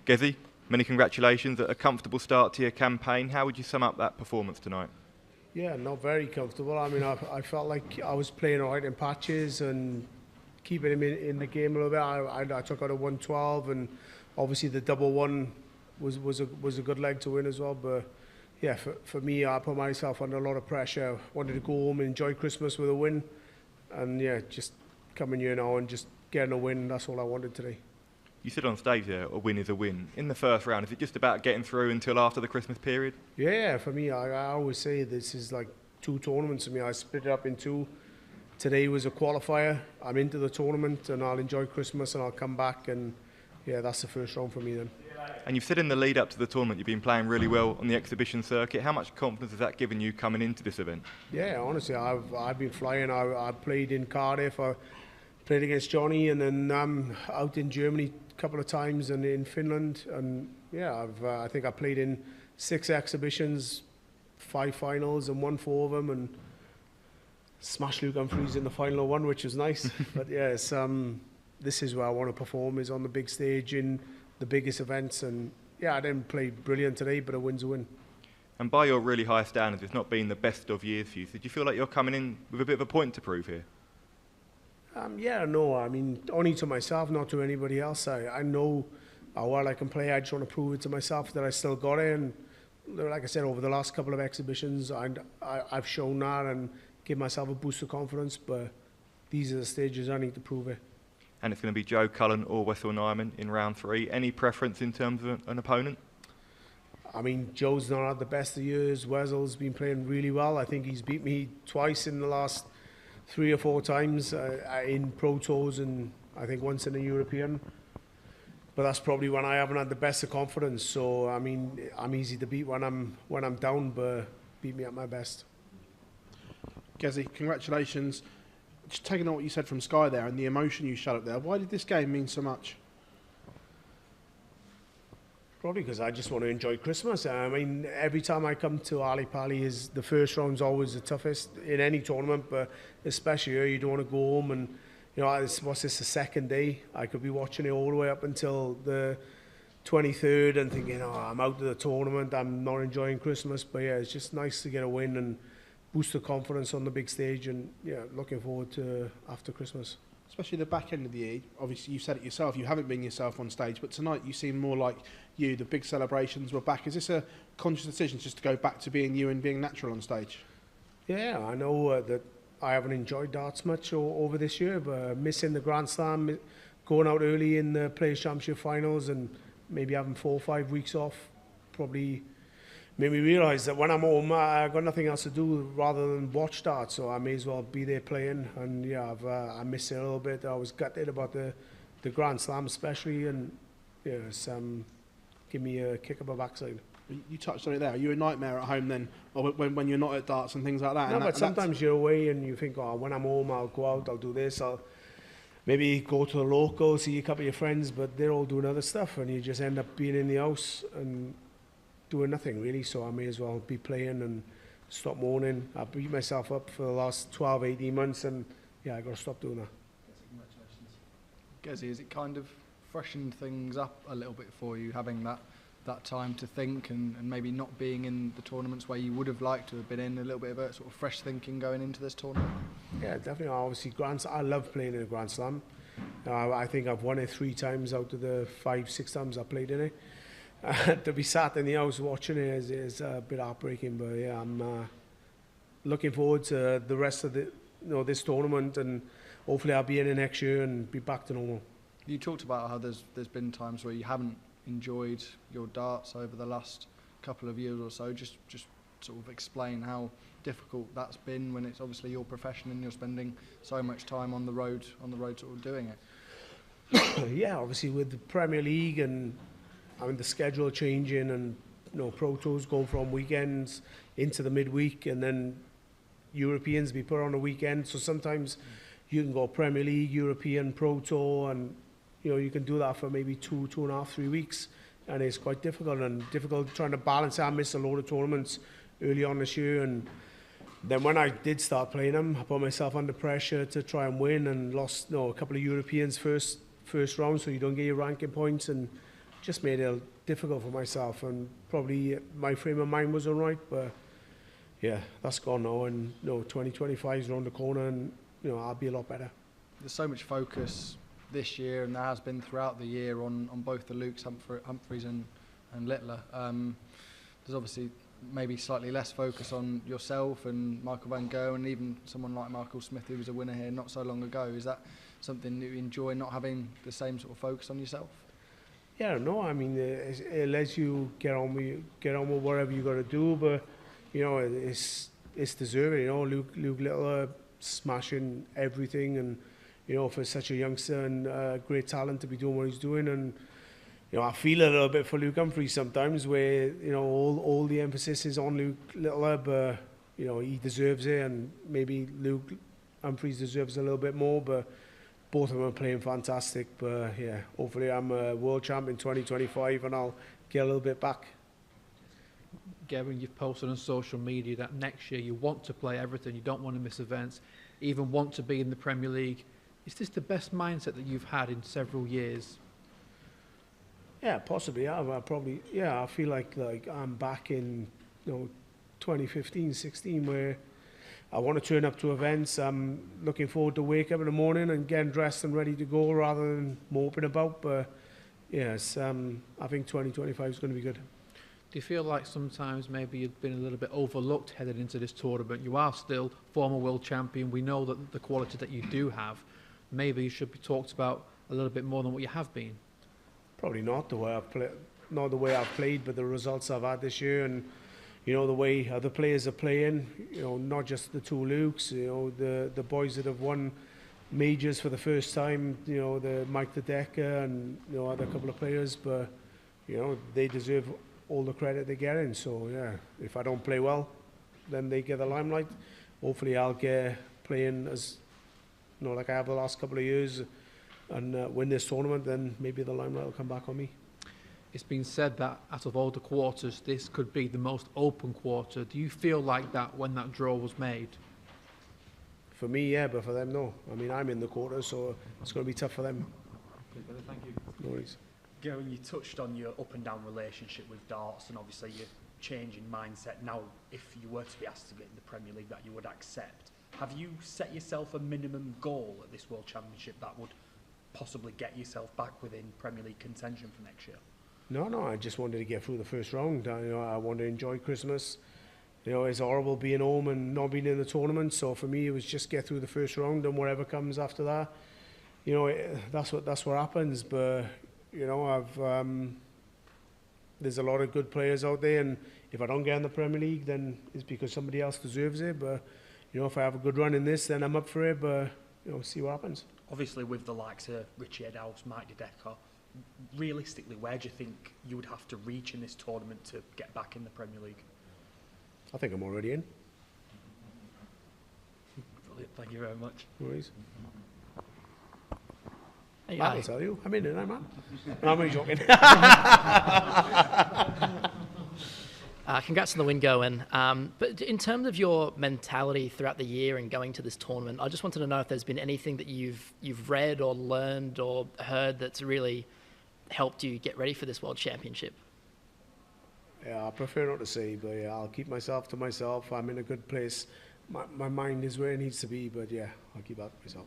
Gezi, many congratulations. A comfortable start to your campaign. How would you sum up that performance tonight? Yeah, not very comfortable. I mean, I felt like I was playing all right in patches and keeping him in the game a little bit. I took out a 112, and obviously the double one was a good leg to win as well. But yeah, for me, I put myself under a lot of pressure. Wanted to go home and enjoy Christmas with a win, and yeah, just coming here now and just getting a win. That's all I wanted today. You said on stage there, a win is a win. In the first round, is it just about getting through until after the Christmas period? Yeah, for me, I always say this is like two tournaments for me. I split it up in two. Today was a qualifier. I'm into the tournament and I'll enjoy Christmas and I'll come back, and yeah, that's the first round for me then. And you've said in the lead up to the tournament you've been playing really well on the exhibition circuit. How much confidence has that given you coming into this event? Yeah, honestly, I've been flying. I played in Cardiff, I played against Johnny, and then out in Germany a couple of times and in Finland, and yeah, I think I played in 6 exhibitions, 5 finals and won 4 of them, and smashed Luke Humphries in the final one, which was nice. But yeah, this is where I want to perform, is on the big stage in the biggest events, and yeah, I didn't play brilliant today, but a win's a win. And by your really high standards, it's not been the best of years for you. So do you feel like you're coming in with a bit of a point to prove here? Yeah, no, I mean, only to myself, not to anybody else. I know how well I can play. I just want to prove it to myself that I still got it. And like I said, over the last couple of exhibitions, I've shown that and give myself a boost of confidence. But these are the stages I need to prove it. And it's going to be Joe Cullen or Wessel Nyman in round 3. Any preference in terms of an opponent? I mean, Joe's not had the best of years. Wessel's been playing really well. I think he's beat me twice in the last 3 or 4 times in Pro Tours, and I think once in a European. But that's probably when I haven't had the best of confidence. So I mean, I'm easy to beat when I'm down, but beat me at my best. Gezi, congratulations. Just taking on what you said from Sky there and the emotion you showed up there, why did this game mean so much? Probably because I just want to enjoy Christmas. I mean, every time I come to Ali Pali, the first round's always the toughest in any tournament, but especially here, you don't want to go home and, you know, what's this, the second day? I could be watching it all the way up until the 23rd and thinking, oh, I'm out of the tournament, I'm not enjoying Christmas. But yeah, it's just nice to get a win and boost the confidence on the big stage, and yeah, looking forward to after Christmas. Especially the back end of the year, obviously you said it yourself, you haven't been yourself on stage, but tonight you seem more like you, the big celebrations were back. Is this a conscious decision just to go back to being you and being natural on stage? Yeah, I know that I haven't enjoyed darts much over this year, but missing the Grand Slam, going out early in the Players' Championship finals and maybe having 4 or 5 weeks off probably made me realise that when I'm home, I've got nothing else to do rather than watch darts, so I may as well be there playing. And yeah, I missed it a little bit. I was gutted about the Grand Slam especially, and yeah, it's give me a kick up my backside. You touched on it there. Are you a nightmare at home then, or when you're not at darts and things like that? No, but sometimes you're away and you think, oh, when I'm home, I'll go out, I'll do this, I'll maybe go to the local, see a couple of your friends, but they're all doing other stuff, and you just end up being in the house and doing nothing really. So I may as well be playing and stop moaning. I beat myself up for the last 12, 18 months, and yeah, I got to stop doing that. Congratulations. Gezi, is it kind of freshened things up a little bit for you, having that time to think and maybe not being in the tournaments where you would have liked to have been in, a little bit of a sort of fresh thinking going into this tournament? Yeah, definitely. Obviously, I love playing in a Grand Slam. I think I've won it 3 times out of the 5, 6 times I played in it. To be sat in the house watching it is a bit heartbreaking, but yeah, I'm looking forward to the rest of this tournament, and hopefully I'll be in it next year and be back to normal. You talked about how there's been times where you haven't enjoyed your darts over the last couple of years or so. Just sort of explain how difficult that's been when it's obviously your profession and you're spending so much time on the road sort of doing it. Yeah, obviously with the Premier League and I mean the schedule changing, and Pro Tours going from weekends into the midweek, and then Europeans be put on a weekend. So sometimes you can go Premier League, European, Pro Tour, and you can do that for maybe 2.5, 3 weeks, and it's quite difficult trying to balance. I missed a load of tournaments early on this year, and then when I did start playing them, I put myself under pressure to try and win, and lost a couple of Europeans first round, so you don't get your ranking points, and just made it difficult for myself, and probably my frame of mind was all right, but yeah, that's gone now, and 2025 is around the corner, and I'll be a lot better. There's so much focus this year, and there has been throughout the year on both the Lukes, Humphries and Littler. There's obviously maybe slightly less focus on yourself and Michael van Gogh, and even someone like Michael Smith, who was a winner here not so long ago. Is that something that you enjoy, not having the same sort of focus on yourself? Yeah, no, I mean, it lets you get on with whatever you got to do, but it's deserving. Luke Littler smashing everything, and for such a youngster and great talent to be doing what he's doing, and I feel a little bit for Luke Humphries sometimes, where all the emphasis is on Luke Littler, but he deserves it, and maybe Luke Humphries deserves a little bit more, but both of them are playing fantastic. But yeah, hopefully I'm a world champ in 2025 and I'll get a little bit back. Gerwyn, you've posted on social media that next year you want to play everything, you don't want to miss events, even want to be in the Premier League. Is this the best mindset that you've had in several years? Yeah, possibly. I feel like I'm back in 2015, 16, where I want to turn up to events. I'm looking forward to wake up in the morning and getting dressed and ready to go rather than moping about. But yes, I think 2025 is going to be good. Do you feel like sometimes maybe you've been a little bit overlooked headed into this tournament? You are still former world champion. We know that the quality that you do have, maybe you should be talked about a little bit more than what you have been. Probably not the way I've played, but the results I've had this year, and the way other players are playing. Not just the two Lukes. The boys that have won majors for the first time. The Mike the Decker and other couple of players, but they deserve all the credit they're getting. So yeah, if I don't play well, then they get the limelight. Hopefully I'll get playing as like I have the last couple of years, and win this tournament, then maybe the limelight will come back on me. It's been said that out of all the quarters, this could be the most open quarter. Do you feel like that when that draw was made? For me, yeah, but for them, no. I mean, I'm in the quarter, so it's going to be tough for them. Thank you. No worries. Gerwyn, you touched on your up and down relationship with darts, and obviously your changing mindset now. If you were to be asked to get in the Premier League, that you would accept. Have you set yourself a minimum goal at this World Championship that would possibly get yourself back within Premier League contention for next year? No, I just wanted to get through the first round. I wanted to enjoy Christmas. It's horrible being home and not being in the tournament. So for me, it was just get through the first round, and whatever comes after that, that's what happens. But there's a lot of good players out there, and if I don't get in the Premier League, then it's because somebody else deserves it. But if I have a good run in this, then I'm up for it. But see what happens. Obviously, with the likes of Richie Edhouse, Mike de Decker, realistically, where do you think you would have to reach in this tournament to get back in the Premier League? I think I'm already in. Brilliant, thank you very much. No worries. Hey, I'll tell you, I'm in it, man. No, I'm only joking. Congrats on the win, Gerwyn. But in terms of your mentality throughout the year and going to this tournament, I just wanted to know if there's been anything that you've read or learned or heard that's really helped you get ready for this World Championship. Yeah, I prefer not to say, but yeah, I'll keep myself to myself. I'm in a good place. My mind is where it needs to be, but yeah, I'll keep that to myself.